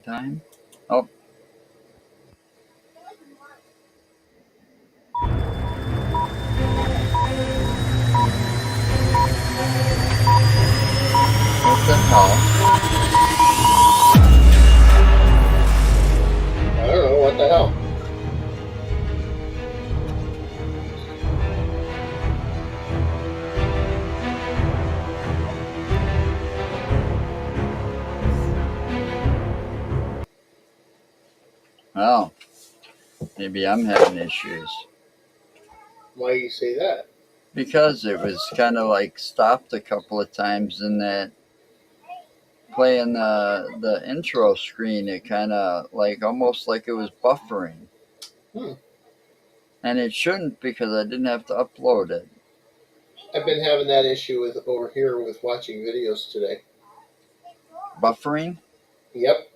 Time. Oh, what the hell? I don't know what the hell. Well, maybe I'm having issues Why you say that? because it was kind of like stopped a couple of times in that playing the intro screen. It kind of like almost like it was buffering, Hmm. and it shouldn't because I didn't have to upload it. I've been having that issue with over here with watching videos today. Buffering? Yep.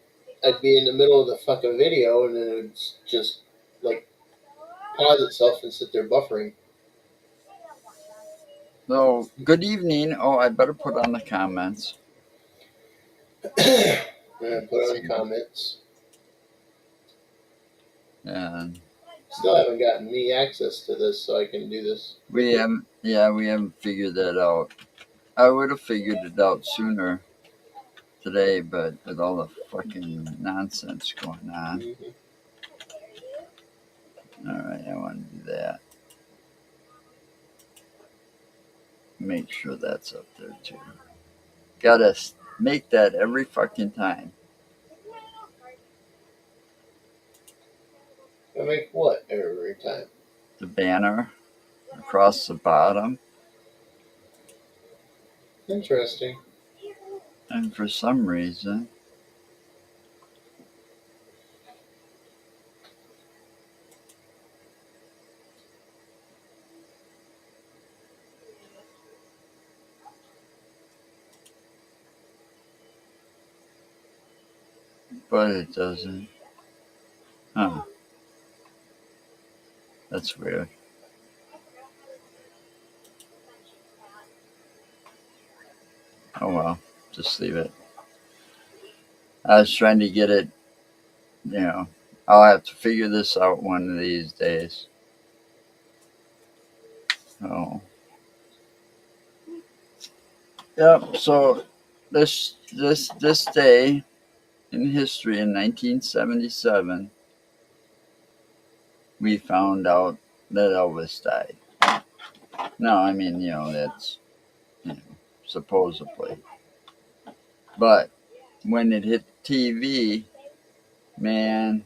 I'd be in the middle of the fucking video and then it would just like pause itself and sit there buffering. So, good evening. Oh, I better put on the comments. And put on comments. And Still haven't gotten me access to this so I can do this quickly. we haven't figured that out. I would have figured it out sooner today, but with all the fucking nonsense going on. Mm-hmm. All right, I want to do that. Make sure that's up there too. Gotta make that every fucking time. I make what every time? The banner across the bottom. Interesting. And for some reason, but it doesn't. Huh. That's weird. Oh well, just leave it. I was trying to get it, you know, I'll have to figure this out one of these days. Oh. Yep, so this day in history in 1977, we found out that Elvis died. No, I mean, that's, you know, supposedly. But when it hit TV, man,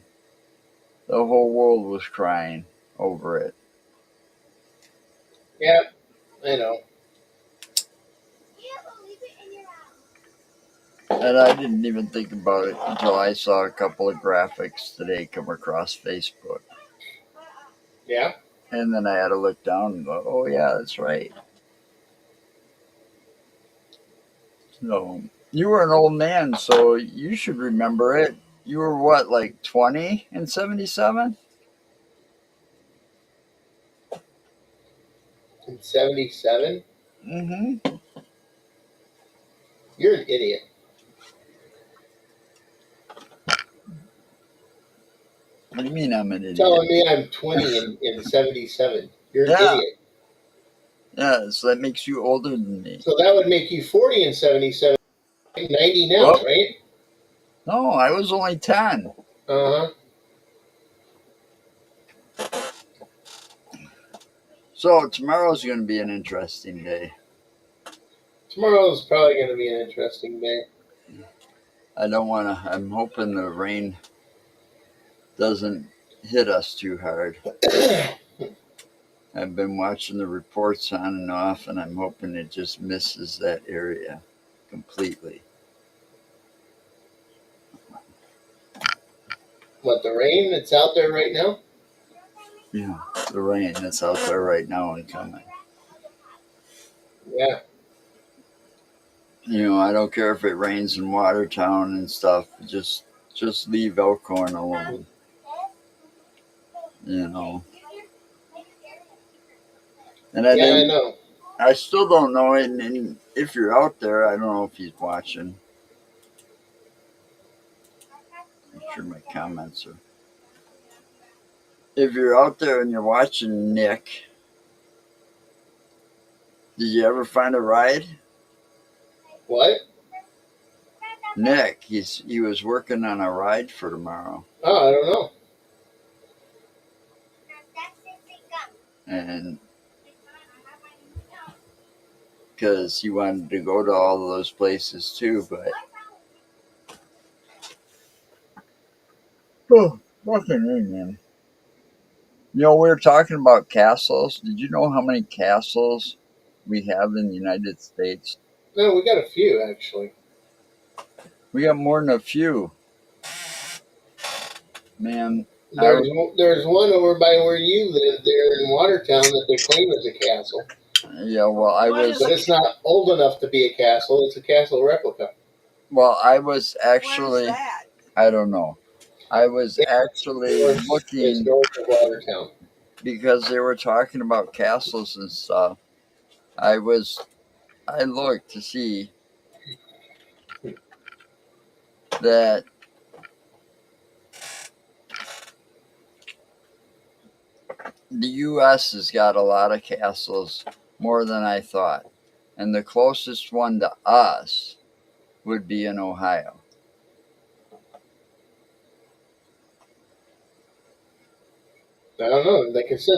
the whole world was crying over it. Yeah, I know. And I didn't even think about it until I saw a couple of graphics today come across Facebook. Yeah. And then I had to look down and go, oh, yeah, that's right. So you were an old man, so you should remember it. You were what, like 20 in 77? In 77? Mm-hmm. You're an idiot. What do you mean I'm an idiot? Telling me I'm 20 in 77. You're an Yeah, idiot. yeah, so that makes you older than me. So that would make you 40 in 77, 90 now, Well, right? no, I was only 10. Uh huh. So tomorrow's going to be an interesting day. Tomorrow's probably going to be an interesting day. I don't want to, I'm hoping the rain doesn't hit us too hard. I've been watching the reports on and off, and I'm hoping it just misses that area completely. What, the rain that's out there right now? Yeah, the rain that's out there right now and coming. Yeah. I don't care if it rains in Watertown and stuff. Just leave Elkhorn alone. You know. And I Yeah, I didn't. know. I still don't know. And if you're out there, I don't know if he's watching. Make sure my comments are. If you're out there and you're watching, Nick, did you ever find a ride? What? Nick, he was working on a ride for tomorrow, Oh, I don't know. and because he wanted to go to all of those places too, but oh, fucking hey, man. You know, we were talking about castles. Did you know how many castles we have in the United States? No, we got a few actually. We got more than a few. Man, There's one over by where you live there in Watertown that they claim is a castle, yeah, well, I was but it's not old enough to be a castle. It's a castle replica. actually, I don't know. I was actually It's looking north of Watertown. because they were talking about castles and stuff. I looked to see that the U.S. has got a lot of castles, more than I thought. And the closest one to us would be in Ohio. I don't know. Like I said,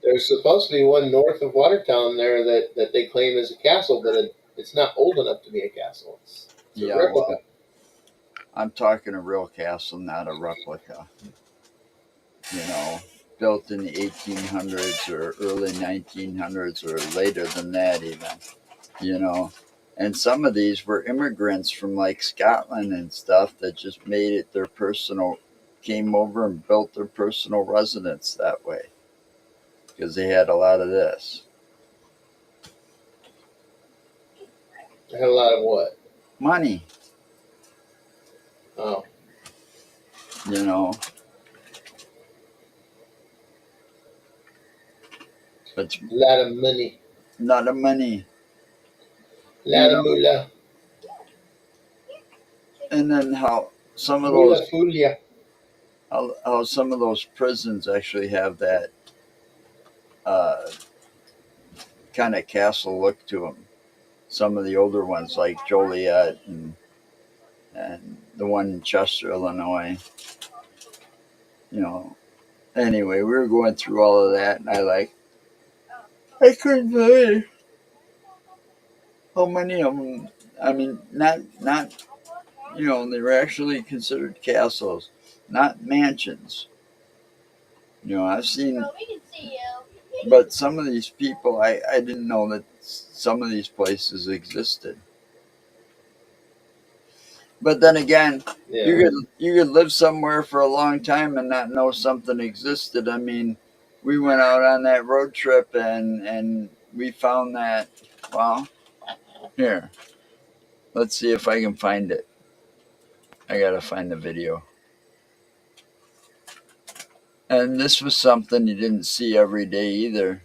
there's supposed to be one north of Watertown there that they claim is a castle, but it's not old enough to be a castle. It's a Yeah, replica. well, I'm talking a real castle, not a replica. You know, built in the 1800s or early 1900s or later than that, even. You know, and some of these were immigrants from like Scotland and stuff that just made it their personal, came over and built their personal residence that way because they had a lot of this I had a lot of what? money, Oh, you know. But a lot of money, not a money, a you lot of know. moolah, And then how some of those, moolah fulia. how some of those prisons actually have that uh, kind of castle look to them. Some of the older ones, like Joliet and the one in Chester, Illinois. You know. Anyway, we were going through all of that, and I couldn't believe how many of them. I mean, not they were actually considered castles, not mansions. You know, I've seen, but some of these people, I didn't know that some of these places existed. But then again, Yeah. you could live somewhere for a long time and not know something existed. I mean, we went out on that road trip and we found that. Well, here, let's see if I can find it. I gotta find the video. And this was something you didn't see every day either.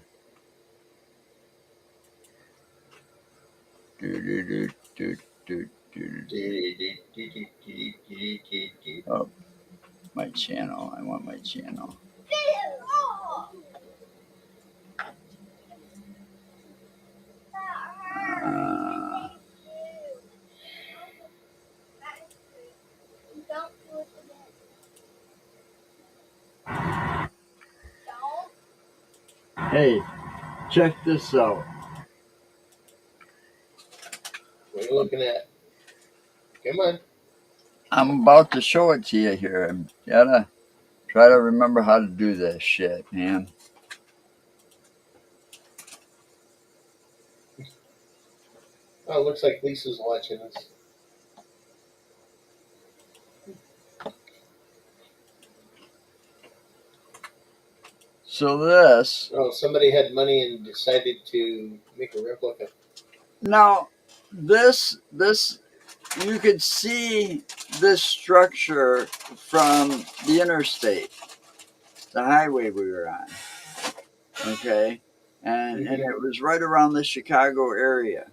Do, do, do, do, do, do. Oh, my channel. I want my channel. Uh, hey, check this out. What are you looking at? Come on. I'm about to show it to you here. I gotta try to remember how to do this shit, man. Oh, it looks like Lisa's watching us. So this Oh, somebody had money and decided to make a replica. now this you could see this structure from the interstate, the highway we were on. Okay. And it was right around the Chicago area.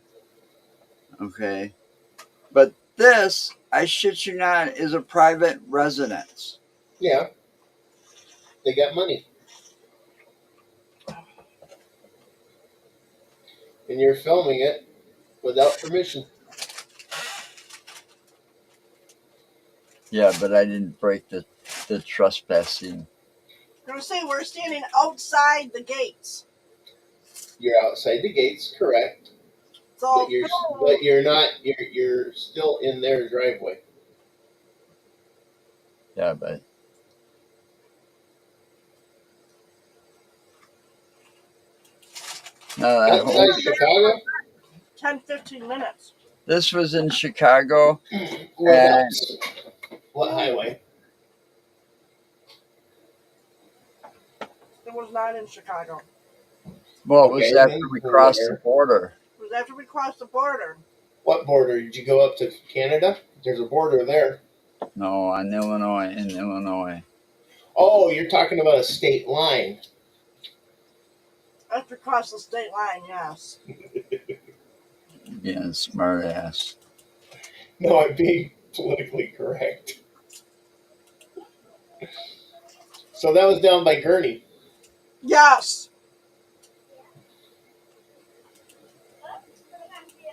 Okay. But this I shit you not, is a private residence. Yeah, they got money, and you're filming it without permission. Yeah, but I didn't break the trespassing. I'm gonna say we're standing outside the gates. You're outside the gates, correct? So But you're not. You're still in their driveway. Yeah, but no, that whole, Outside Chicago, 10, 15 minutes. this was in Chicago, and whereabouts? What highway? It was not in Chicago. well, it was Okay, after then we crossed the where? border. It was after we crossed the border. What border? Did you go up to Canada? There's a border there. No, in Illinois. Oh, you're talking about a state line. After we crossed the state line, yes. Being a smart ass. No, I'm being politically correct. So that was down by Gurney. Yes.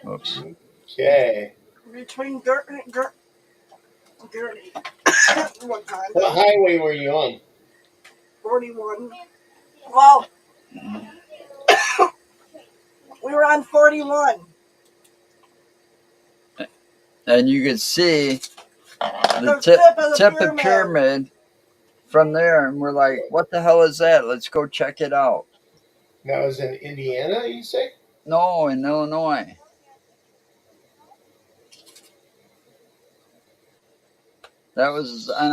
Oops. Okay. Between Gurney. What kind? What highway were you on? 41. Well, we were on 41. And you could see the The tip of pyramid from there, and we're like, what the hell is that? Let's go check it out. That was in Indiana, you say? No, in Illinois. That was on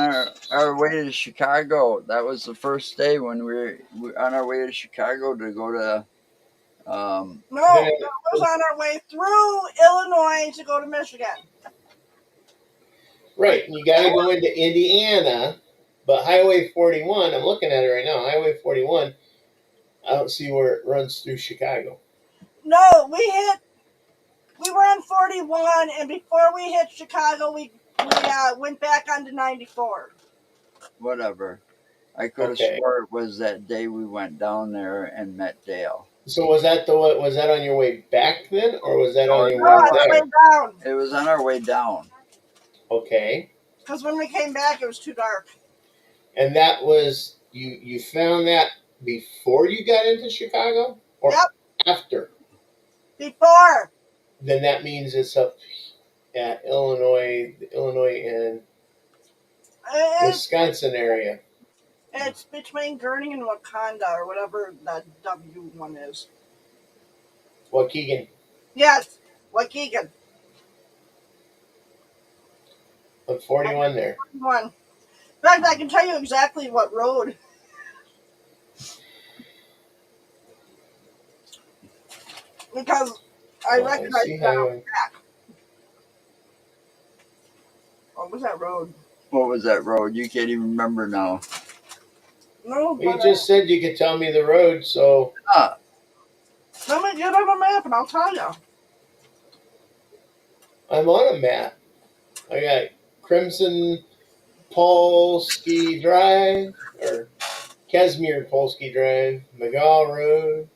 our way to Chicago. That was the first day when we were on our way to Chicago to go to. No, that was on our way through Illinois to go to Michigan. Right, and you got to go into Indiana, but Highway 41, I'm looking at it right now, Highway 41, I don't see where it runs through Chicago. No, we were on 41, and before we hit Chicago, we went back onto 94. Whatever. I could have swore it was that day we went down there and met Dale. So was that on your way back then, or was that on your No, way on the there? way down. It was on our way down. Okay. Because when we came back, it was too dark. And that was you found that before you got into Chicago, or after? Before. Then that means it's up at Illinois and Wisconsin area. It's between Gurney and Wakanda, or whatever that W one is. Waukegan. Yes, Waukegan. On 41 there. 41. In fact, I can tell you exactly what road. Because I recognize that back. What was that road? What was that road? You can't even remember now. No, you just said you could tell me the road, so. Let me get on a map and I'll tell you. I'm on a map. I got Crimson Polsky Drive, or Casimir Polsky Drive, McGaw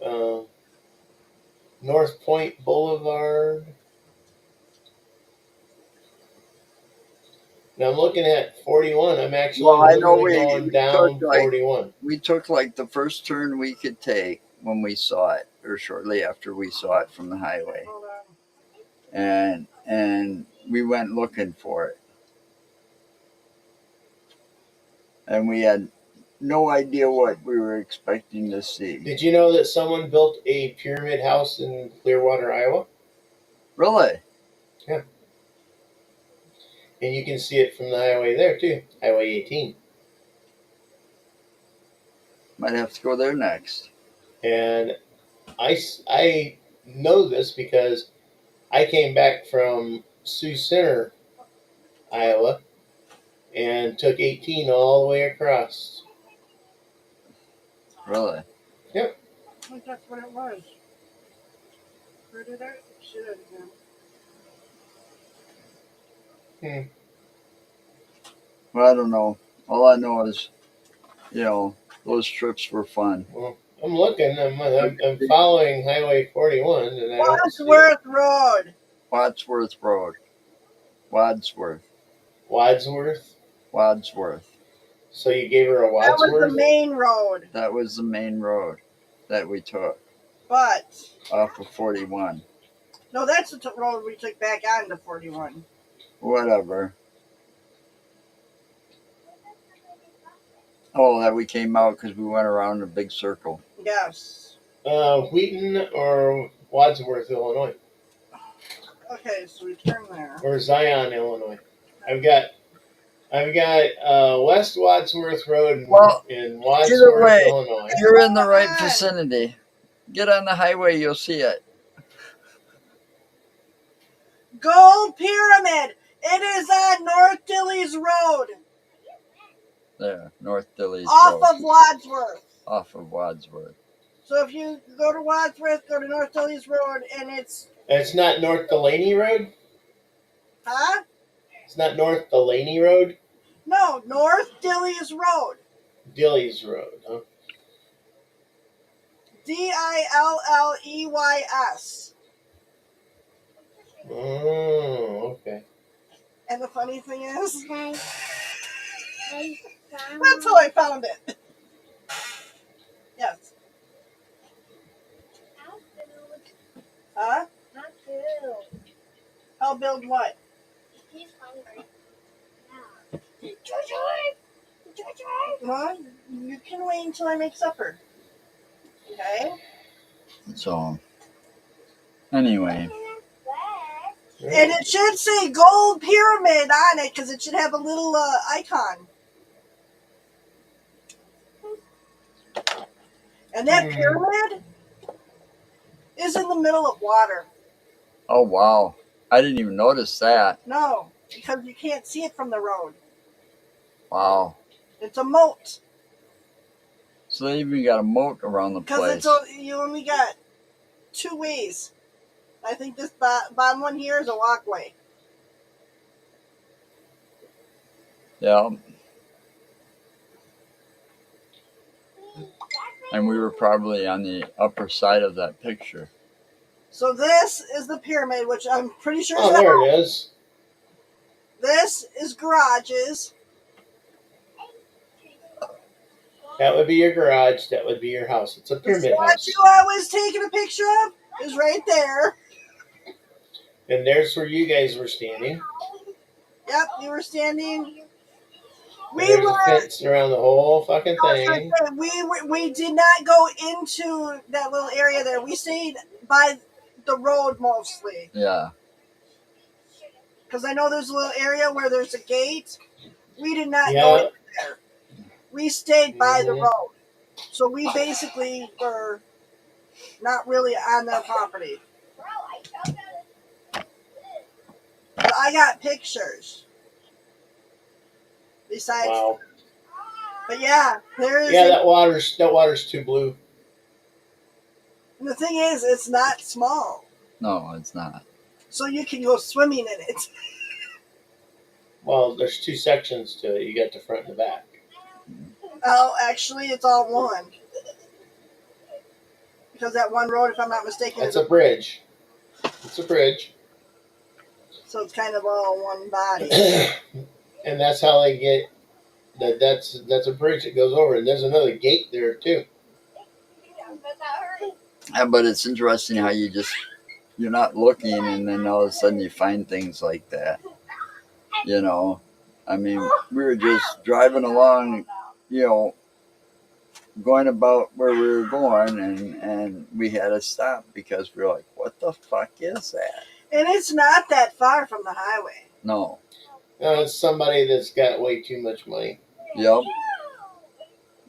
Road, North Point Boulevard. Now I'm looking at 41. I'm actually going down 41. We took like the first turn we could take when we saw it, or shortly after we saw it from the highway. And we went looking for it. And we had no idea what we were expecting to see. Did you know that someone built a pyramid house in Clearwater, Iowa? Really? Yeah. And you can see it from the highway there too, Highway 18. Might have to go there next. And I know this because I came back from Sioux Center, Iowa, and took 18 all the way across. Really? Yep. I think that's what it was. Where did I see that again? Hmm. Well, I don't know. All I know is, those trips were fun. Well, I'm looking. I'm following Highway 41, and I don't see it. Wadsworth Road. Wadsworth Road. Wadsworth. Wadsworth. Wadsworth. So you gave her a That was the Wadsworth? main road. That was the main road that we took But off of 41. no, that's the road we took back onto 41. Whatever. Oh, that we came out because we went around a big circle. Yes. Wheaton or Wadsworth, Illinois, Okay, so we turn there. or Zion, Illinois. I've got West Wadsworth Road Well, in either Wadsworth, way, Illinois. you're in the right Come on. vicinity. Get on the highway, you'll see it. Gold Pyramid. It is on North Dilly's Road, There, North Dilly's off Road. of Wadsworth. Off of Wadsworth. So if you go to Wadsworth, go to North Dilly's Road, and it's It's not North Delaney Road. huh? It's not North Delaney Road. No, North Dilly's Road. Dilly's Road. Huh? Dilleys. Oh, okay. And the funny thing is, that's how I found it. Yes. Huh? I'll build what? He's hungry. Huh? You can wait until I make supper. Okay? So, anyway. And it should say Gold Pyramid on it because it should have a little icon. And that pyramid is in the middle of water. Oh, wow. I didn't even notice that. No, because you can't see it from the road. Wow. It's a moat. So they even got a moat around the Because place. you only got two ways. I think this bottom one here is a walkway. Yeah. And we were probably on the upper side of that picture. So this is the pyramid, which I'm pretty sure is Oh, the there house. it is. This is garages. That would be your garage. That would be your house. It's a The pyramid house. statue I was taking a picture of is right there. And there's where you guys were standing. Yep, you were standing. We There's a were. fence around the whole fucking I was gonna thing. say, we did not go into that little area there. We stayed by the road mostly. Yeah. Because I know there's a little area where there's a gate. We did not go Yeah. in there. We stayed by the Mhm. road. So we basically were not really on their property. But I got pictures. Besides, Wow. but yeah, there is. Yeah, that water's too blue. And the thing is, it's not small, No, it's not. so you can go swimming in it. Well, there's two sections to it. You got the front and the back. Oh, actually, it's all one. Because that one road, if I'm not mistaken, That's is a bridge. It's a bridge. so it's kind of all one body. And that's how they get that's a bridge that goes over. And there's another gate there too. Yeah, but it's interesting how you're not looking and then all of a sudden you find things like that. I mean, we were just driving along, going about where we were going and we had to stop because we were like, what the fuck is that? And it's not that far from the highway. No. It's somebody that's got way too much money. Yep.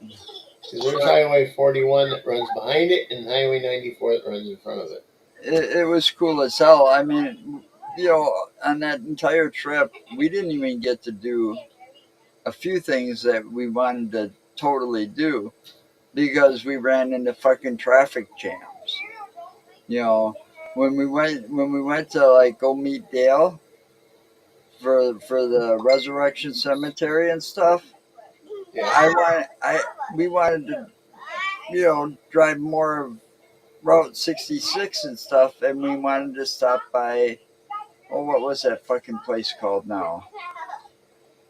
'Cause there's Highway 41 that runs behind it and Highway 94 that runs in front of it. It was cool as hell. I mean, on that entire trip, we didn't even get to do a few things that we wanted to totally do because we ran into fucking traffic jams. When we went to like go meet Dale for the Resurrection Cemetery and stuff. Yeah. We wanted to, drive more of Route 66 and stuff, and we wanted to stop by. Oh, what was that fucking place called now?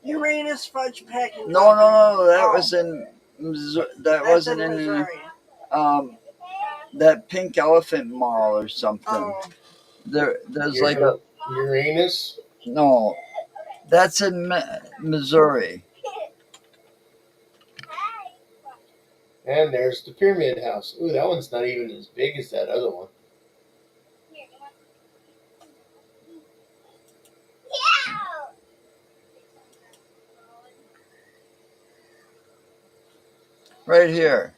Uranus Fudge Packing No, Company. that Oh, was in Missouri. That that's wasn't in in Missouri. that Pink Elephant Mall or something. Oh, There's like a Uranus. no. That's in Missouri. And there's the Pyramid House. Ooh, that one's not even as big as that other one. Right here.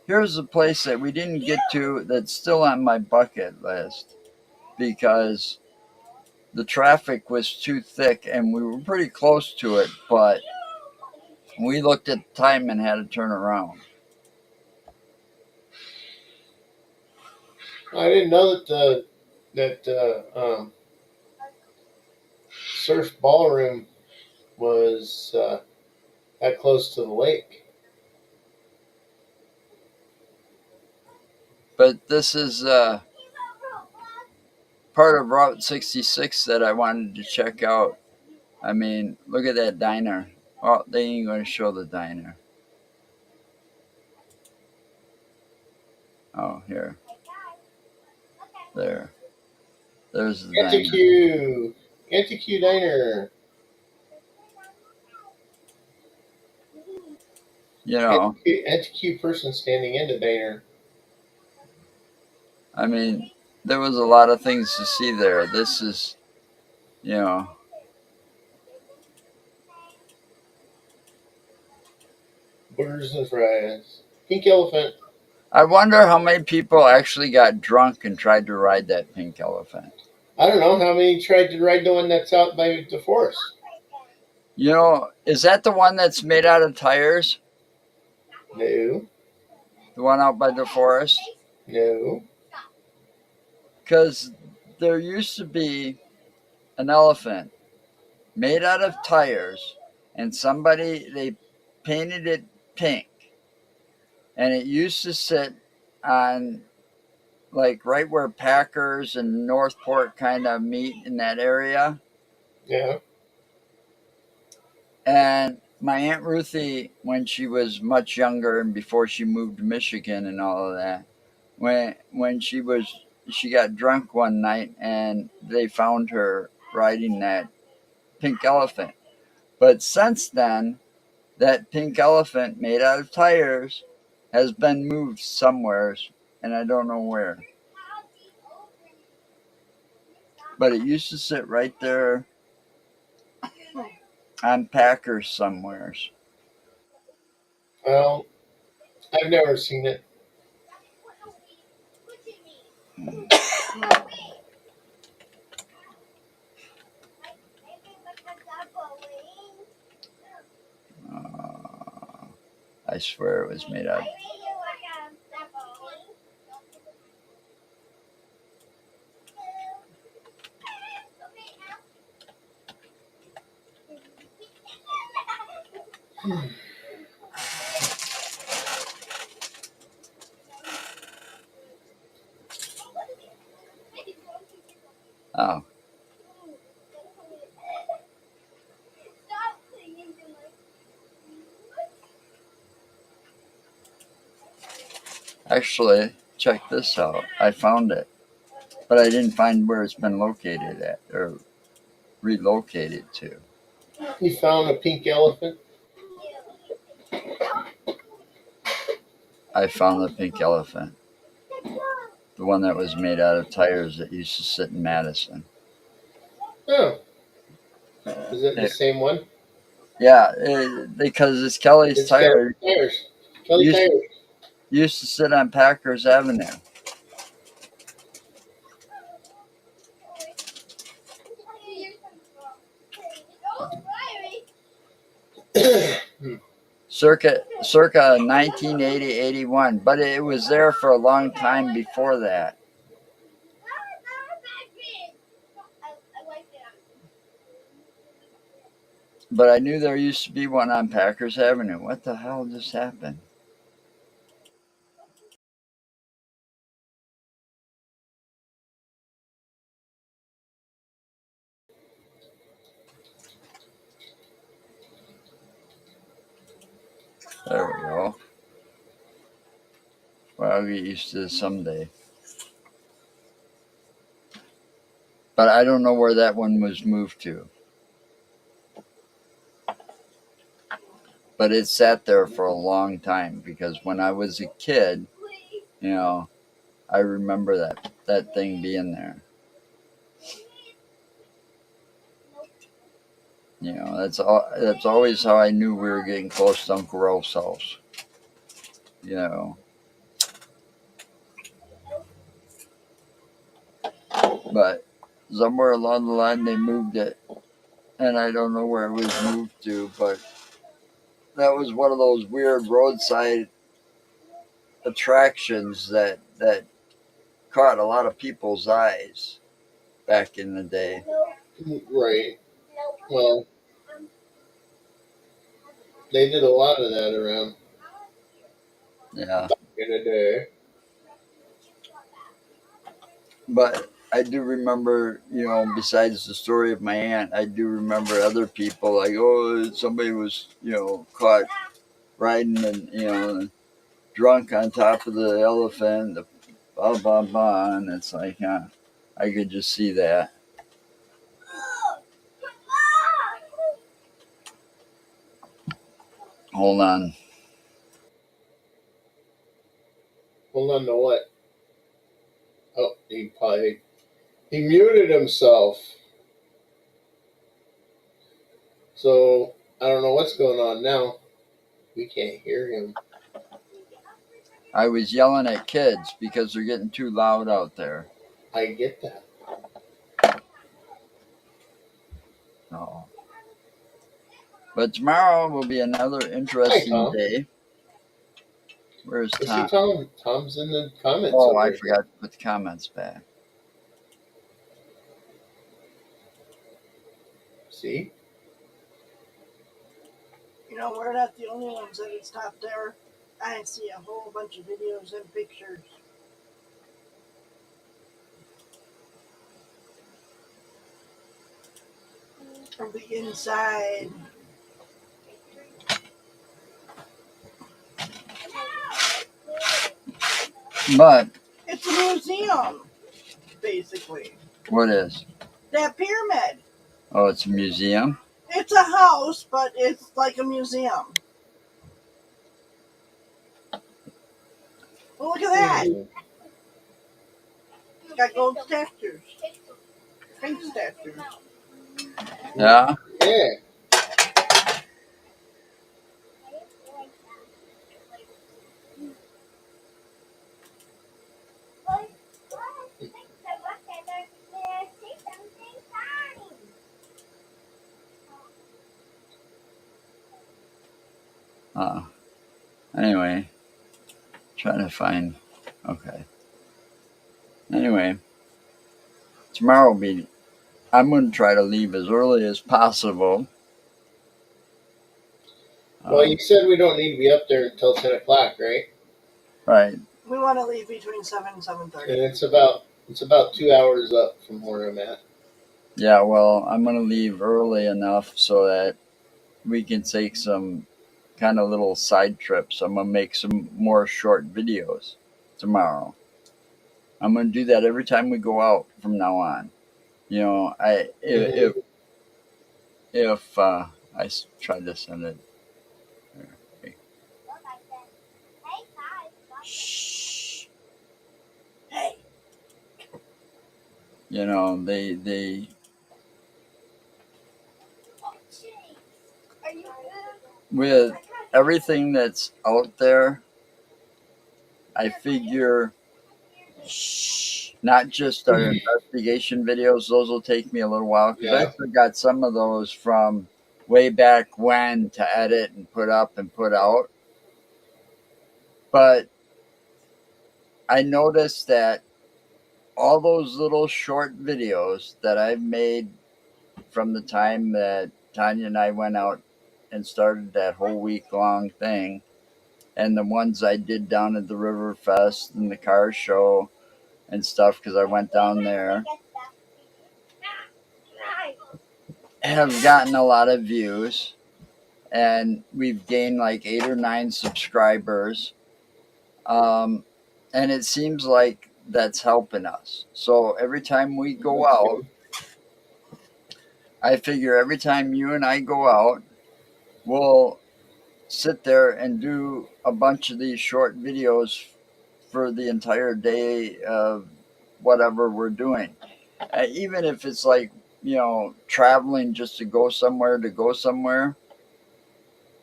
Here's a place that we didn't get to that's still on my bucket list because the traffic was too thick and we were pretty close to it, but we looked at the time and had to turn around. I didn't know that Surf Ballroom was that close to the lake. But this is part of Route 66 that I wanted to check out. I mean, look at that diner. Oh, they ain't going to show the diner. Oh, here. There. There's the diner. Antique Diner. You know, Antique person standing in the diner. I mean, there was a lot of things to see there. This is, Burgers and fries. Pink Elephant. I wonder how many people actually got drunk and tried to ride that pink elephant. I don't know how many tried to ride the one that's out by the forest. Is that the one that's made out of tires? No. The one out by the forest? No. Because there used to be an elephant made out of tires, and they painted it pink. And it used to sit on, like, right where Packers and Northport kind of meet in that area. Yeah. And my Aunt Ruthie, when she was much younger and before she moved to Michigan and all of that, when she got drunk one night and they found her riding that pink elephant. But since then, that pink elephant made out of tires has been moved somewhere, and I don't know where. But it used to sit right there on Packers somewheres. Well, I've never seen it. I swear it was made out. Oh. Actually, check this out. I found it, but I didn't find where it's been located at or relocated to. You found a pink elephant? I found the pink elephant. The one that was made out of tires that used to sit in Madison. Oh. Is it the same one? Yeah, because it's Kelly's tire. Kelly Used, Tires. used to sit on Packers Avenue. Circa 1980-81, but it was there for a long time before that. But I knew there used to be one on Packers Avenue. What the hell just happened? There we go. Well, I'll get used to this someday. But I don't know where that one was moved to. But it sat there for a long time because when I was a kid, you know, I remember that thing being there. You know, that's always how I knew we were getting close to Uncle Ralph's house. You know. But somewhere along the line they moved it, and I don't know where it was moved to, but that was one of those weird roadside attractions that caught a lot of people's eyes back in the day. Right. Well, they did a lot of that around Yeah. in the day. But I do remember, besides the story of my aunt, I do remember other people like, oh, somebody was, caught riding and, drunk on top of the elephant, blah, blah, blah. And it's like, I could just see that. Hold on. Hold on to what? Oh, he muted himself. So I don't know what's going on now. We can't hear him. I was yelling at kids because they're getting too loud out there. I get that. Oh. But tomorrow will be another Hi, interesting Tom. day. Where's I see Tom? Tom. Tom's in the comments Oh, over I here. forgot to put the comments back. See? We're not the only ones that had stopped there. I see a whole bunch of videos and pictures from the inside. But It's a museum, basically. what is? That pyramid. Oh, it's a museum? It's a house, but it's like a museum. Well, look at that. It's got gold statues. Pink statues. Yeah. Yeah. Anyway, trying to find. Okay. Anyway, tomorrow will be. I'm going to try to leave as early as possible. Well, you said we don't need to be up there until 10 o'clock, right? Right. We want to leave between 7 and 7:30. And it's about 2 hours up from where I'm at. Yeah. Well, I'm going to leave early enough so that we can take some kind of little side trips. I'm going to make some more short videos tomorrow. I'm going to do that every time we go out from now on. If try to send it. Okay. Shh. Hey. They with everything that's out there, I figure not just our investigation videos, those will take me a little while because I Yeah. still got some of those from way back when to edit and put up and put out. But I noticed that all those little short videos that I've made from the time that Tanya and I went out and started that whole week long thing. And the ones I did down at the River Fest and the car show and stuff, because I went down there, have gotten a lot of views. And we've gained like 8 or 9 subscribers. Um, and it seems like that's helping us. So every time we go That's out, good. I figure every time you and I go out, we'll sit there and do a bunch of these short videos for the entire day of whatever we're doing. Even if it's like, traveling just to go somewhere,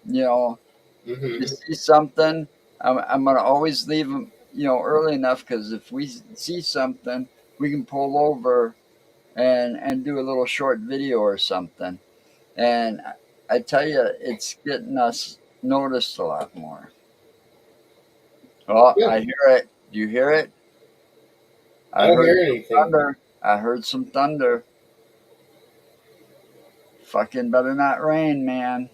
you know, Mm-hmm. you see something, I'm going to always leave them, early enough because if we see something, we can pull over and do a little short video or something. And I tell you, it's getting us noticed a lot more. Oh, Yeah, I hear it. Do you hear it? I I don't heard hear some anything. thunder. I heard some thunder. Fucking better not rain, man.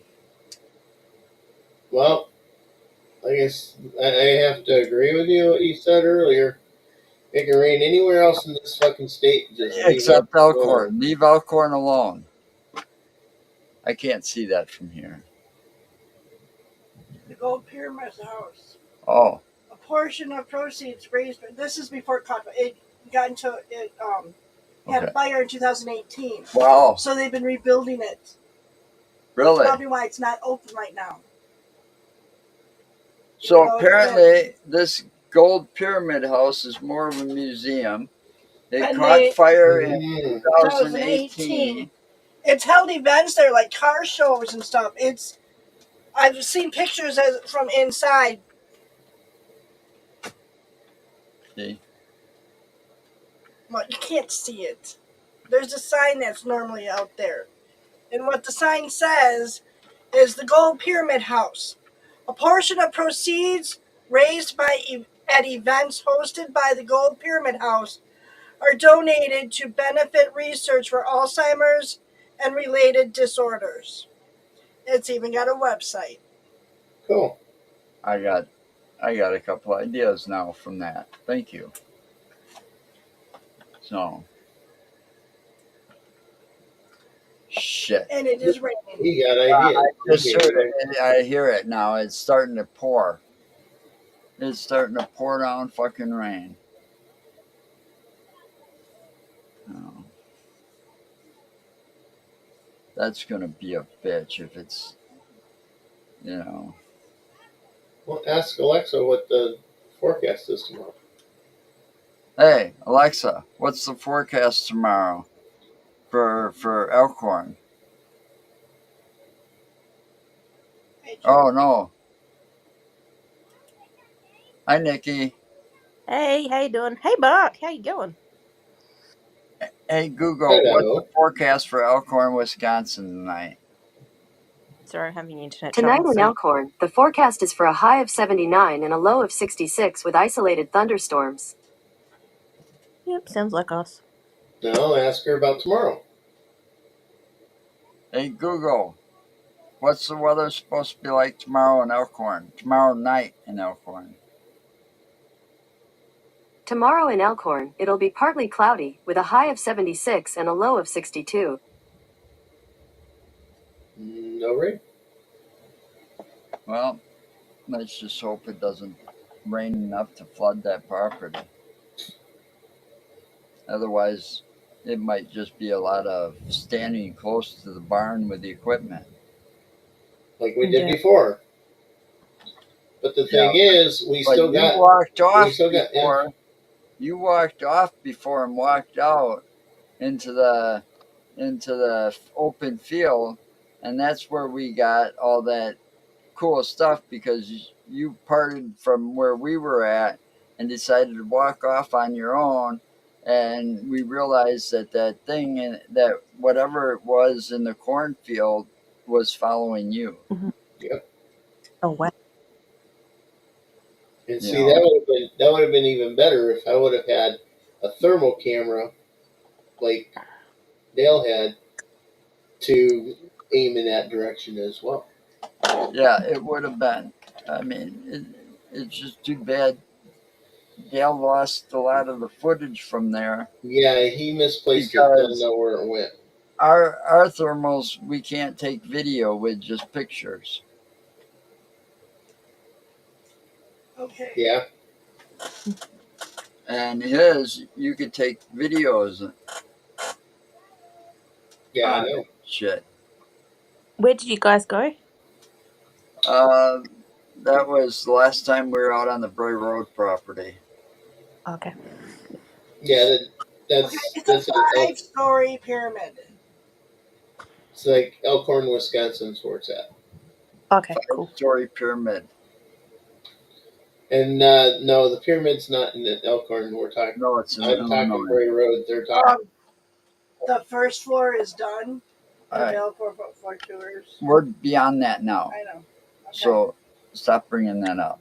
Well, I guess I have to agree with you what you said earlier. It can rain anywhere else in this fucking state. Just leave it Except alone. Elkhorn. Leave Elkhorn alone. I can't see that from here. The Gold Pyramid House. Oh, A portion of proceeds raised. This is before it got into it. Had okay. a fire in 2018. Wow. So they've been rebuilding it. That's Really? probably why it's not open right now. So apparently, this gold pyramid house is more of a museum. It caught fire in Mm-hmm. 2018. It's held events there, like car shows and stuff. I've seen pictures from inside. See? Well, you can't see it. There's a sign that's normally out there. And what the sign says is the Gold Pyramid House. A portion of proceeds raised at events hosted by the Gold Pyramid House are donated to benefit research for Alzheimer's and related disorders. It's even got a website. Cool. I got a couple ideas now from that. Thank you. So, shit. And it is raining. He got I ideas. just He heard gave it. I hear it now. It's starting to pour. It's starting to pour down fucking rain. Oh, that's gonna be a bitch if it's, you know. Well, ask Alexa what the forecast is tomorrow. Hey, Alexa, what's the forecast tomorrow for Elkhorn? Oh no. Hi, Nikki. Hey, how you doing? Hey, Buck, how you going? Hey, Google, what's the Hello. forecast for Elkhorn, Wisconsin tonight? Sorry, I'm having internet Tonight trouble. in Elkhorn, the forecast is for a high of 79 and a low of 66 with isolated thunderstorms. Yep, sounds like us. No, ask her about tomorrow. Hey, Google, what's the weather supposed to be like tomorrow in Elkhorn? Tomorrow night in Elkhorn? Tomorrow in Elkhorn, it'll be partly cloudy with a high of 76 and a low of 62. No rain. Well, let's just hope it doesn't rain enough to flood that property. Otherwise, it might just be a lot of standing close to the barn with the equipment. Like we did Yeah. before. But the thing is, we But still you got. walked We off still got. Yeah. before. You walked off before and walked out into the open field, and that's where we got all that cool stuff because you parted from where we were at and decided to walk off on your own, and we realized that thing and that whatever it was in the cornfield was following you. Mm-hmm. Yep. Oh wow. And You see, know, that would have been even better if I would have had a thermal camera like Dale had to aim in that direction as well. Yeah, it would have been. I mean, it's just too bad Dale lost a lot of the footage from there Yeah, he misplaced it. Don't because know where it went. our thermals, we can't take video with just pictures. Okay. Yeah, And his, you could take videos yeah, I on know. it. Shit. Where did you guys go? Uh, that was the last time we were out on the Bray Road property. Okay. Yeah, Okay, that's it's that's a a, 5-story pyramid. it's like Elkhorn, Wisconsin's where it's at. Okay, cool. Five-story pyramid. And no, the pyramid's not in Elkhorn. No, it's in I'm talking Illinois. Bray Road. They're talking. The first floor is done. All right. Available for tours. We're beyond that now. I know. Okay. So stop bringing that up.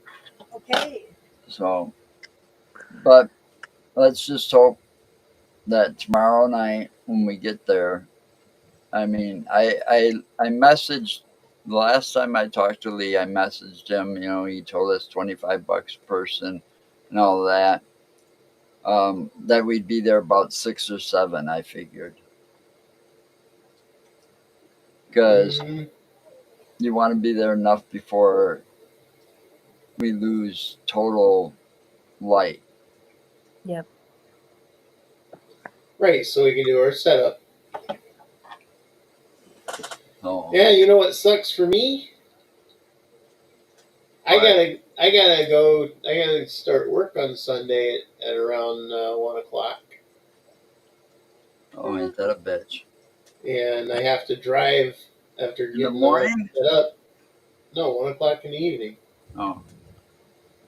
Okay. So, but let's just hope that tomorrow night when we get there, I mean, I messaged the last time I talked to Lee. I messaged him. You know, he told us $25 a person and all that. That we'd be there about 6 or 7. I figured because you want to be there enough before we lose total light. Yep. Right, so we can do our setup. So, Yeah, you know what sucks for me? I gotta go. I gotta start work on Sunday at around 1 o'clock, oh, ain't that a bitch? and I have to drive after In the getting all morning? set up. No, 1 o'clock in the evening Oh,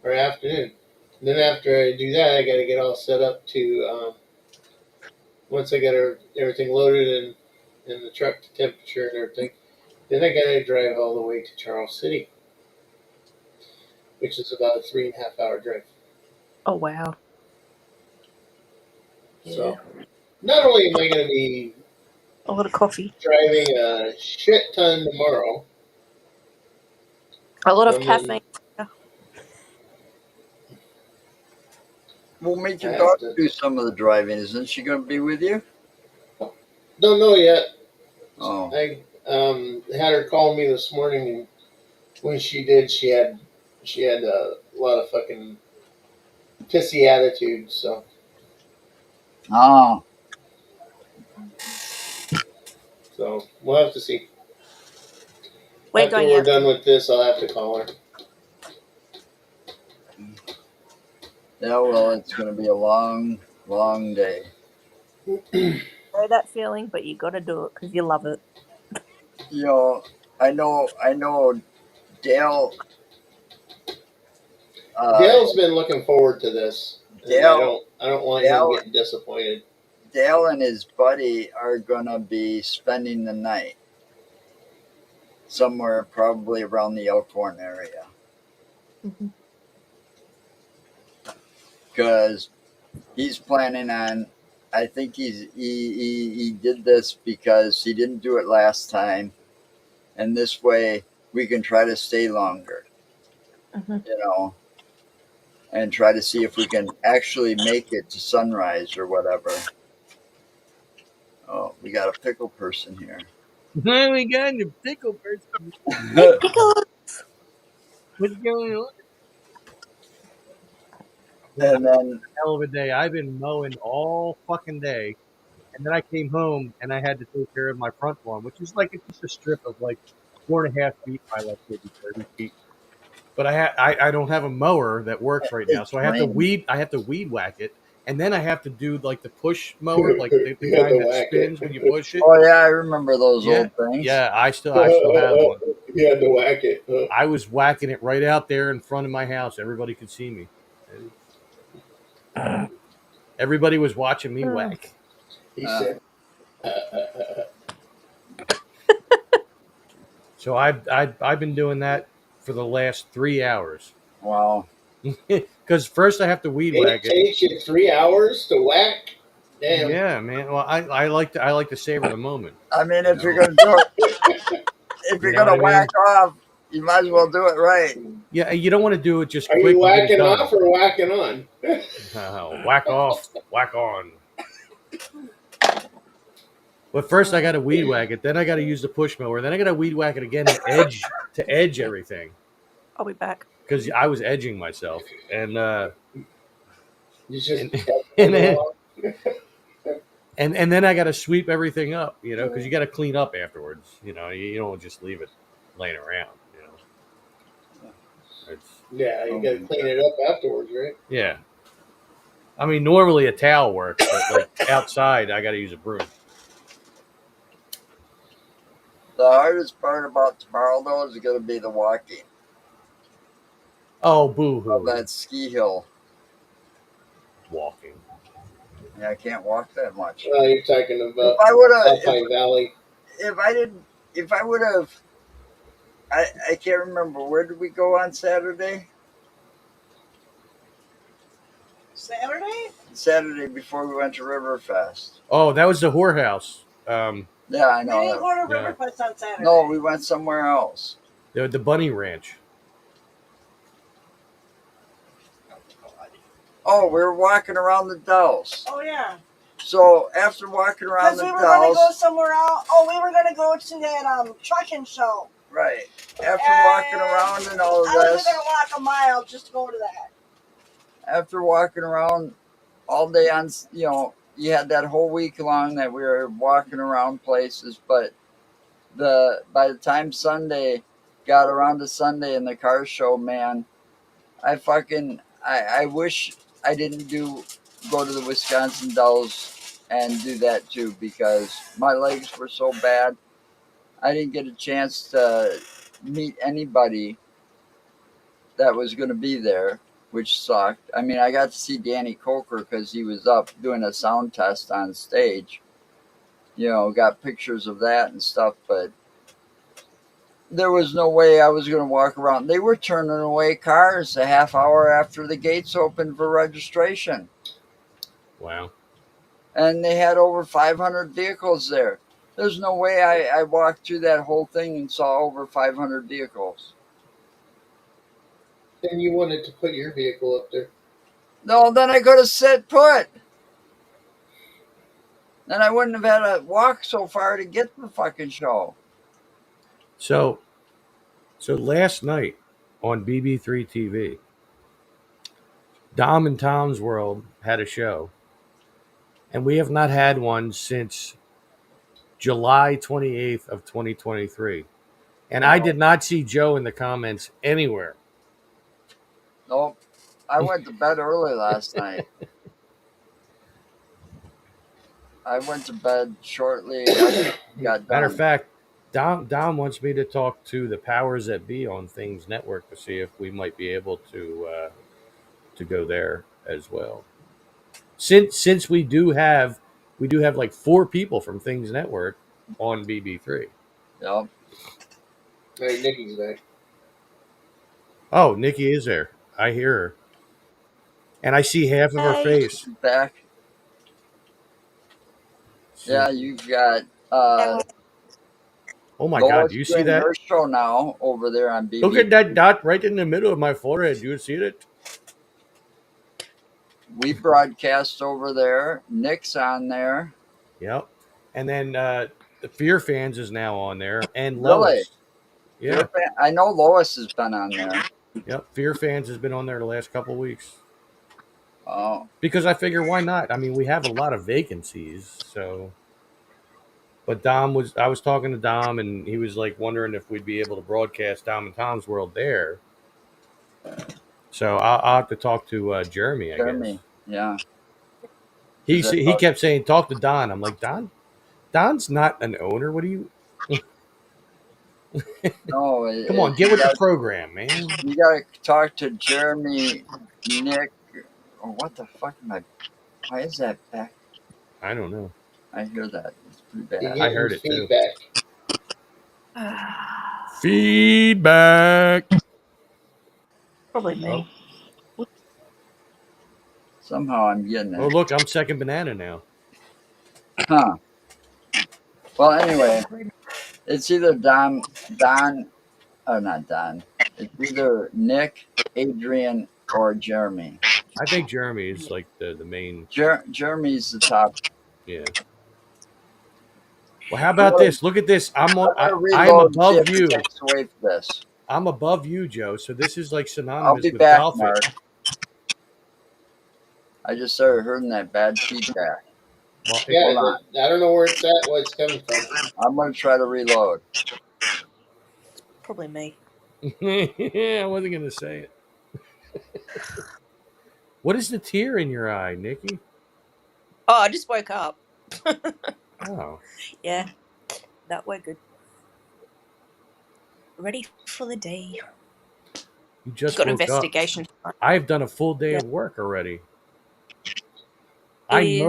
or afternoon. And then after I do that, I gotta get all set up to. Once I get everything loaded and in the truck to temperature and everything, then I gotta drive all the way to Charles City, which is about a 3.5 hour drive. Oh wow. So not only am I going to be A lot of coffee. driving a shit ton tomorrow, A lot of I'm gonna caffeine. we'll make your have daughter to. do some of the driving. Isn't she going to be with you? Don't know yet. Oh, I had her call me this morning, and when she did, she had a lot of fucking pissy attitude. So oh, we'll have to see. We're After going we're out. done with this, I'll have to call her. yeah. Well, it's going to be a long, long day. Know that feeling, but you got to do it because you love it. You know, I know. Dale. Dale's been looking forward to this, and Dale, I don't want him Dale, getting disappointed. Dale, and his buddy are going to be spending the night somewhere, probably around the Elkhorn area, Mhm. because he's planning on. I think he did this because he didn't do it last time, and this way we can try to stay longer, Mhm. you know, and try to see if we can actually make it to sunrise or whatever. Oh, we got a pickle person here. Oh my god, the pickle person. Pickles. What's going on? Man, And then hell of a day. I've been mowing all fucking day. And then I came home and I had to take care of my front lawn, which is like just a strip of like 4.5 feet by like maybe 30 feet. But I don't have a mower that works right now. it's So raining. I have to weed whack it. And then I have to do like the push mower, like the You had kind to that whack spins when you push it. Oh yeah, I remember those Yeah. old things. Yeah, I still have one. You had to whack it. I was whacking it right out there in front of my house. Everybody could see me. Everybody was watching me whack. He said, So I've been doing that for the last 3 hours. Wow. Because first I have to weed "It whack it. takes you 3 hours to whack." Damn. Yeah, man. Well, I like to savor the moment. I mean, You if you're know? gonna do it, if You you're know gonna what I mean? whack off, you might as well do it right. Yeah, you don't want to do it just Are quick you and get it whacking done. off or whacking on? Whack off, whack on. But first, I got to weed whack it. Then I got to use the push mower. Then I got to weed whack it again and edge everything I'll be back. because I was edging myself and You just and cut and it then, off. and then I got to sweep everything up, you know, because you got to clean up afterwards. You know, you don't just leave it laying around. You know, it's Yeah, you gotta clean it up afterwards, right? yeah. I mean, normally a towel works, but like outside, I got to use a broom. The hardest part about tomorrow, though, is going to be the walking Oh, boo of hoo! that ski hill. Walking. Yeah, I can't walk that much. You're talking If about I would have, Alpine Valley. if I didn't, if I would have, I can't remember. Where did we go on Saturday? Saturday? Saturday before we went to Riverfest. Oh, that was the whorehouse. Yeah, I We know didn't that. go to Yeah. Riverfest on Saturday. No, we went somewhere else. The bunny ranch. Oh, we were walking around the Dells. Oh yeah. So after walking around Because the we were gonna go Dells, somewhere else. Oh, we were gonna go to that trucking show. right? After walking around and all of I was this, gonna walk a mile just to go to that. after walking around all day on, you know, you had that whole week long that we were walking around places, but by the time Sunday got around to Sunday in the car show, man, I wish I didn't go to the Wisconsin Dells and do that too, because my legs were so bad. I didn't get a chance to meet anybody that was going to be there, which sucked. I mean, I got to see Danny Coker because he was up doing a sound test on stage. You know, got pictures of that and stuff, but there was no way I was going to walk around. They were turning away cars a half hour after the gates opened for registration. Wow. And they had over 500 vehicles there. There's no way I walked through that whole thing and saw over 500 vehicles. Then you wanted to put your vehicle up there. No, then I could have set put. Then I wouldn't have had to walk so far to get to the fucking show. So last night on BB3 TV, Dom and Tom's World had a show, and we have not had one since July 28th of 2023. And I did not see Joe in the comments anywhere. Nope. I went to bed early last night. I went to bed shortly after we got done. Matter of fact, Dom wants me to talk to the powers that be on Things Network to see if we might be able to go there as well. Since we do have like 4 people from Things Network on BB3. Yep. Hey, Nikki's back. Oh, Nikki is there. I hear her, and I see half of her Hey. face. Back. Yeah, you've got Oh my Lois God! Do you see doing that? her show now over there on BB. Look at that dot right in the middle of my forehead. Do you see it? We broadcast over there. Nick's on there. Yep. And then the Fear Fans is now on there, and Really? Lois. Yeah. I know Lois has been on there. Yep. Fear Fans has been on there the last couple of weeks. Oh, Because I figure why not? I mean, we have a lot of vacancies, so. But I was talking to Dom, and he was like wondering if we'd be able to broadcast Dom and Tom's World there. So I'll have to talk to Jeremy, I guess. yeah. He kept saying, talk to Don. I'm like, Don's not an owner. What do you? No, Come on, get with the program, man. You got to talk to Jeremy, Nick. Oh, what the fuck am I? Why is that back? I don't know. I hear that. It's pretty bad. You're I heard getting it too. feedback. Feedback. Probably me. Somehow I'm getting it. Oh, look, I'm second banana now. Huh. Well, anyway, It's either Don, or not Don. It's either Nick, Adrian, or Jeremy. I think Jeremy is like the main. Jeremy's the top. Yeah. Well, how I'm about gonna, this? Look at this. I'm gonna I'm reload and see above if it you. takes away from this. I'm above you, Joe. So this is like I'll synonymous be with back, golfing. Mark. I just started hearing that bad feedback. Well, Yeah, Hold on. I don't know where it's at, what it's coming from. I'm gonna try to reload. Probably me. I wasn't gonna say it. What is the tear in your eye, Nikki? Oh, I just woke up. Oh, Yeah, that we're good. Ready for the day. you just Got woke up. investigation. I've done a full day Yeah. of work already. It I is.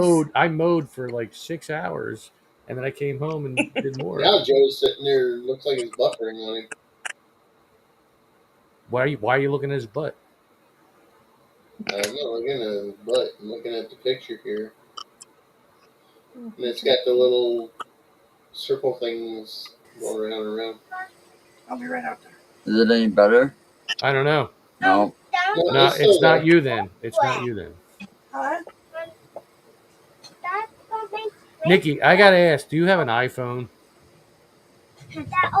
mowed for like 6 hours, and then I came home and did more. Now Joe's sitting there, looks like he's buffering on him. Why are you looking at his butt? I'm not looking at his butt. I'm looking at the picture here. And it's got the little circle things going around and around. I'll be right out there. Is it any better? I don't know. No. No, No, it's still it's not there. you then. It's not you then. Huh? Nikki, I gotta ask, do you have an iPhone?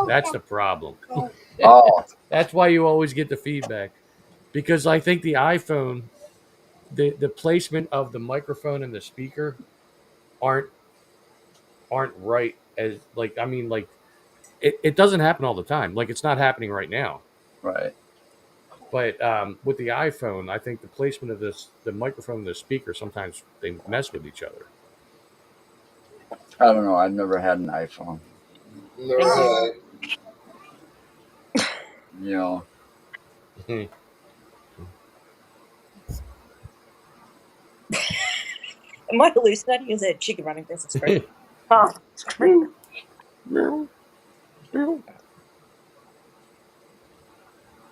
That's the problem. Oh, Oh, That's why you always get the feedback. Because I think the iPhone, the placement of the microphone and the speaker aren't right as like I mean like it doesn't happen all the time. Like it's not happening right now. right. But with the iPhone, I think the placement of the microphone and the speaker, sometimes they mess with each other. I don't know. I've never had an iPhone. Nor have I. You know. Am I hallucinating? Is there a chicken running across the street? Oh,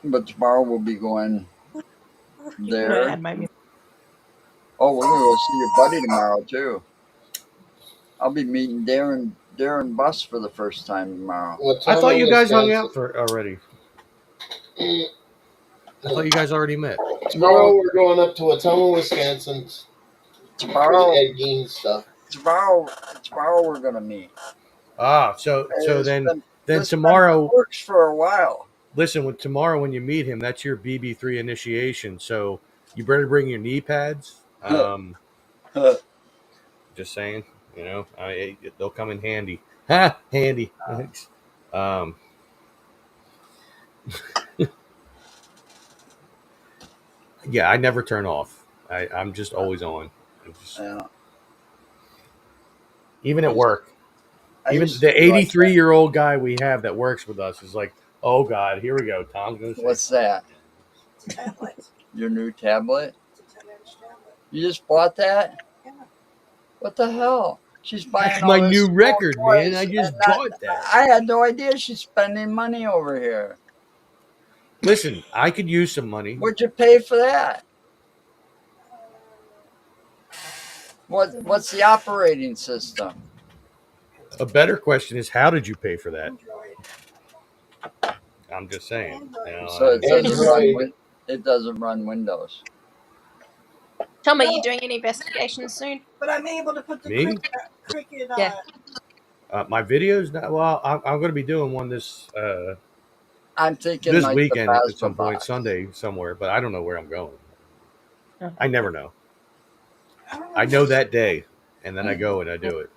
But tomorrow we'll be going you know there. how to make me. Oh, we're gonna go see your buddy tomorrow too. I'll be meeting Darren Buss for the first time tomorrow. I thought Watoma, you guys hung Wisconsin. out for already. I thought you guys already met. Tomorrow No, we're going up to Watoma, Wisconsin for the tomorrow, Ed Gein stuff. tomorrow we're gonna meet. Ah, so It's then been, this been in the tomorrow, works for a while. listen, with tomorrow when you meet him, that's your BB3 initiation. So you better bring your knee pads. Just saying, they'll come in handy. Ha, handy. um, yeah, I never turn off. I'm just always on. Yeah. Even at work. I Even used to the be like that. 83-year-old guy we have that works with us is like, oh God, here we go. Tom's gonna say, What's that? it's a tablet. Your new tablet? It's a 10-inch tablet. You just bought that? Yeah. What the hell? She's buying that's all my this new small record, man. toys I just and not. bought that. I had no idea she's spending money over here. Listen, I could use some money. What'd you pay for that? What's the operating system? A better question is, how did you pay for that? Android. I'm just saying. So it doesn't Android. run. It doesn't run Windows. Tom, are you doing any investigations soon? But I'm able to put the Me? cricket Yeah. My videos. Well, I'm going to be doing one this I'm thinking this like weekend the at some Basma point, box. Sunday somewhere, but I don't know where I'm going. Oh. I never know. I don't I know that day, and then I go and I do it.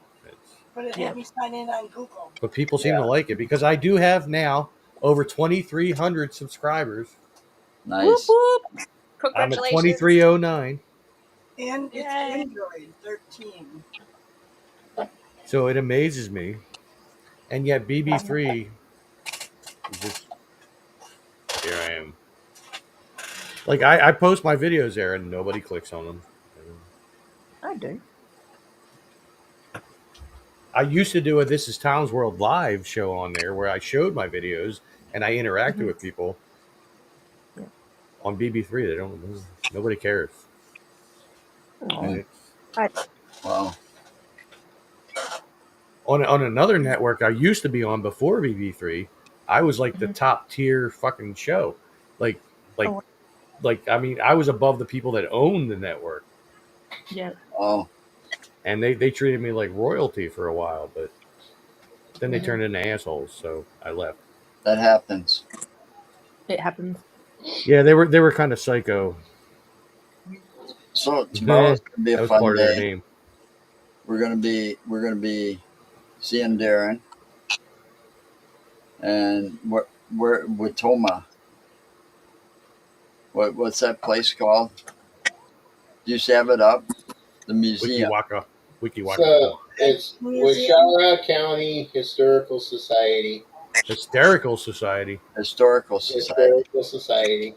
But it Yeah. had me sign in on Google. But people seem to like it because I do have now over 2,300 subscribers. Whoop Nice. whoop! I'm at Congratulations. 2,309. And it's Yay. Android 13. So it amazes me. And yet BB3 is just, here I am. Like I post my videos there and nobody clicks on them. I do. I used to do a This Is Tom's World live show on there where I showed my videos and I interacted with people. Yeah. On BB3, they don't. Nobody cares. Aw. And Wow. on another network I used to be on before BB3, I was like the Mhm. top tier fucking show. Like like Oh. like I mean, I was above the people that owned the network. Yeah. Oh, And they treated me like royalty for a while, but then they Mhm. turned into assholes, so I left. that happens. It happens. Yeah, they were kind of psycho. So that tomorrow's gonna be a was fun part of their day. name. We're gonna be seeing Darren and we're with Toma. What's that place called? Do you have it up? The Wiki museum, Waka. Wiki Waka. So it's Museum. Washara County Historical Society. Hysterical Society. historical society. Historical Society.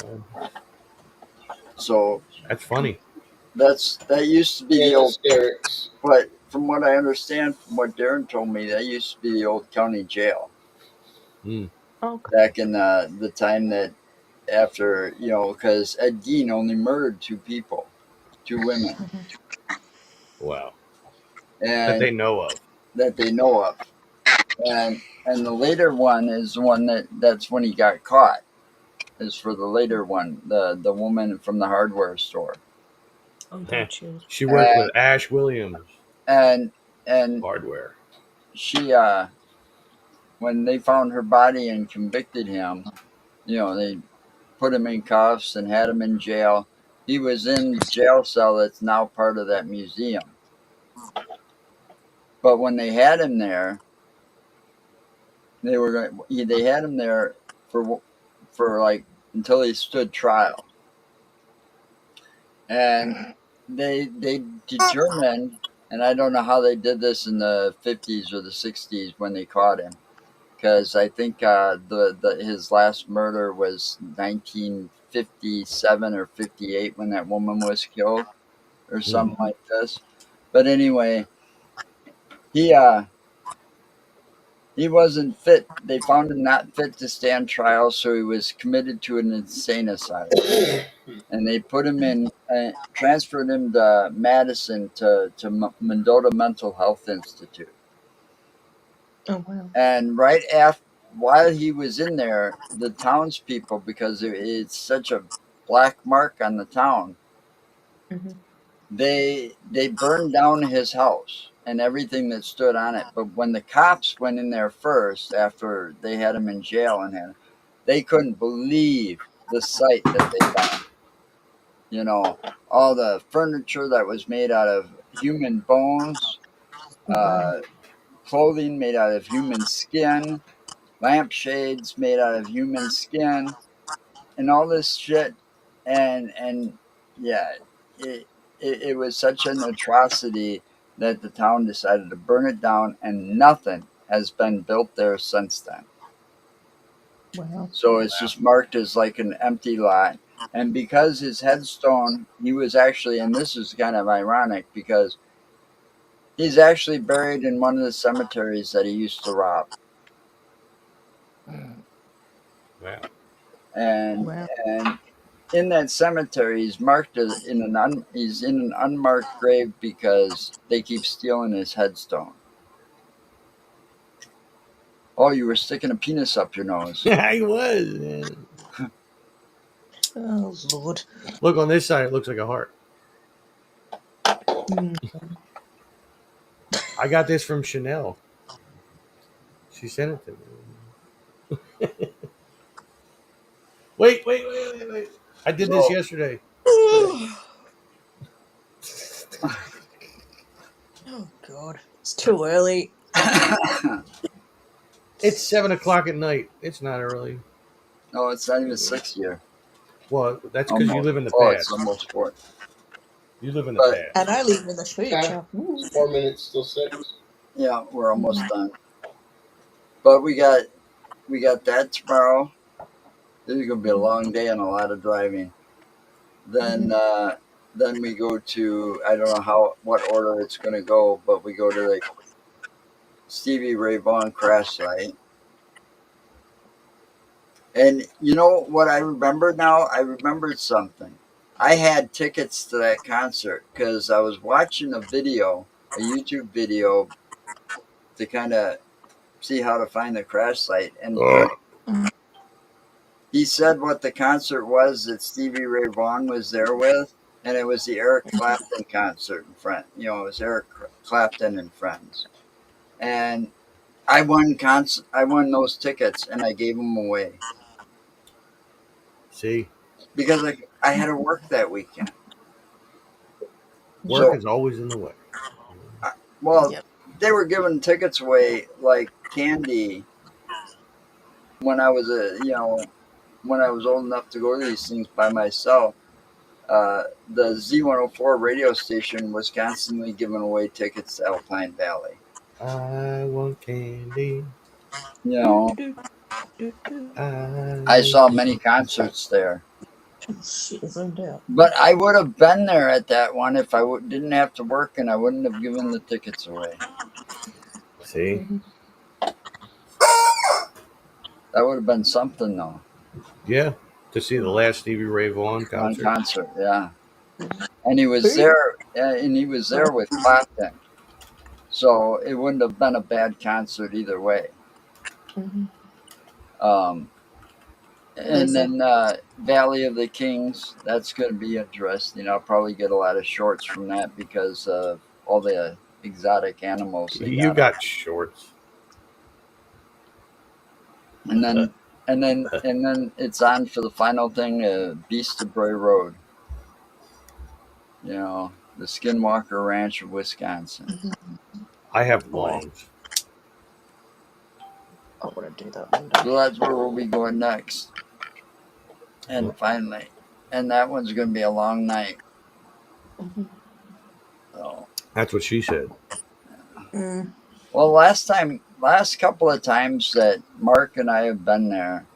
Uh, So that's funny. that used to be In the old. hysterics. But from what I understand, from what Darren told me, that used to be the old county jail Mm. Oh. back in the time that after because Ed Gein only murdered two people, two women, Mhm. Wow. That and they know of. that they know of, and the later one is the one that's when he got caught. Is for the later one, the woman from the hardware store, Oh, Heh. God, chills. She worked and with Ash Williams and and hardware. she when they found her body and convicted him, they put him in cuffs and had him in jail. He was in the jail cell that's now part of that museum. But when they had him there, they had him there for like until he stood trial, and they determined, and I don't know how they did this in the 50s or the 60s when they caught him, because I think the his last murder was 1957 or 58 when that woman was killed or something like this. But anyway, he uh he wasn't fit. They found him not fit to stand trial, so he was committed to an insane asylum. And they put him in, transferred him to Madison to Mendota Mental Health Institute. Oh, wow. And right after, while he was in there, the townspeople, because it's such a black mark on the town, Mhm. they burned down his house and everything that stood on it. But when the cops went in there first, after they had him in jail they couldn't believe the sight that they found. You know, all the furniture that was made out of human bones, Wow. uh, clothing made out of human skin, lampshades made out of human skin, and all this shit. And yeah, it, it was such an atrocity that the town decided to burn it down, and nothing has been built there since then. Wow. So it's just marked as like an empty lot. And because his headstone, he was actually, and this is kind of ironic because he's actually buried in one of the cemeteries that he used to rob. Wow. And Wow. and in that cemetery, he's marked he's in an unmarked grave because they keep stealing his headstone. Oh, you were sticking a penis up your nose. I was. Man. Oh, Lord. Look on this side, it looks like a heart. Mm. I got this from Chanel. She sent it to me. Wait. I did this So, yesterday. Oh, God. It's too early. It's 7 o'clock at night. It's not early. no, it's not even 6 year. Well, that's because you Almost. live in the Oh, it's past. almost 4. You live in the But past. And I live in the Okay. future. Ooh. 4 minutes till 6. yeah, we're almost done. But we got that tomorrow. This is gonna be a long day and a lot of driving. Then then we go to, I don't know what order it's gonna go, but we go to the Stevie Ray Vaughan crash site. And you know what I remember now? I remembered something. I had tickets to that concert because I was watching a video, a YouTube video to kind of see how to find the crash site. And he said what the concert was that Stevie Ray Vaughan was there with, and it was the Eric Clapton concert in front. It was Eric Clapton and friends. And I won those tickets, and I gave them away. See, because I had to work that weekend. work So, is always in the way. well, Yep. they were giving tickets away like candy when I was when I was old enough to go to these things by myself. The Z104 radio station was constantly giving away tickets to Alpine Valley. I want candy. I saw many concerts there. Shit is zoomed out. But I would have been there at that one if I didn't have to work, and I wouldn't have given the tickets away. See, That would have been something, though. yeah, to see the last Stevie Ray Vaughan On concert. concert, yeah. And he was there, with Clapton, so it wouldn't have been a bad concert either way. Um, and then Valley of the Kings, that's going to be interesting. I'll probably get a lot of shorts from that because of all the exotic animals they You got. got shorts. And then it's on for the final thing, Beast of Bray Road. The Skinwalker Ranch of Wisconsin. I have longs. I want to do that one day. So that's where we'll be going next. And finally, and that one's going to be a long night. So, That's what she said. well, last couple of times that Mark and I have been there.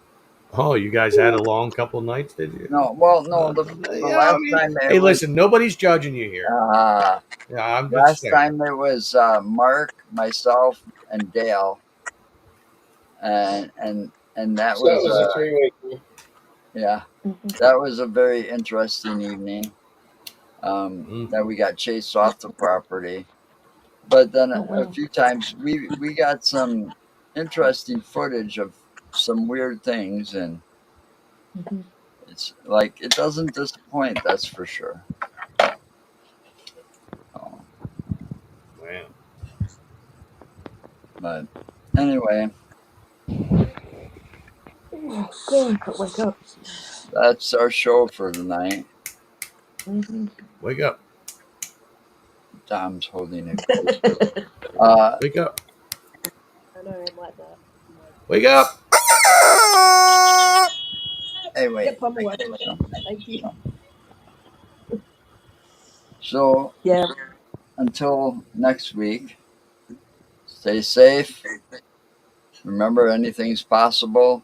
Oh, you guys had a long couple nights, did you? No, the last time. Hey, listen, nobody's judging you here. Yeah, I'm just last saying. time it was Mark, myself, and Dale, and that So that was was a three-way. yeah, that was a very interesting evening. That we got chased off the property, but then a few times we got some interesting footage of some weird things, and it's like it doesn't disappoint, that's for sure. Oh. Wow. But anyway, Oh, God, I can't wake up. that's our show for tonight. Wake up. Tom's holding it. Wake up. I know, I'm like that. Wake up. Hey, wait. Yep, I'm awake. Thank you. So, Yeah. until next week, stay safe. Remember, anything's possible.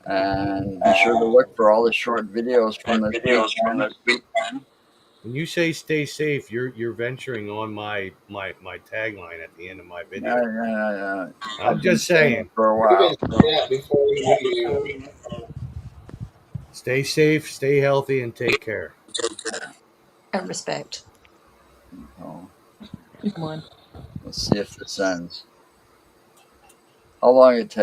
And be sure to look for all the short videos from this weekend. When you say stay safe, you're venturing on my tagline at the end of my video. Yeah. I'm just saying. For a You while. didn't say that before we knew you. Stay safe, stay healthy, and take care. And respect. Oh, Come on. let's see if this ends. How long it takes.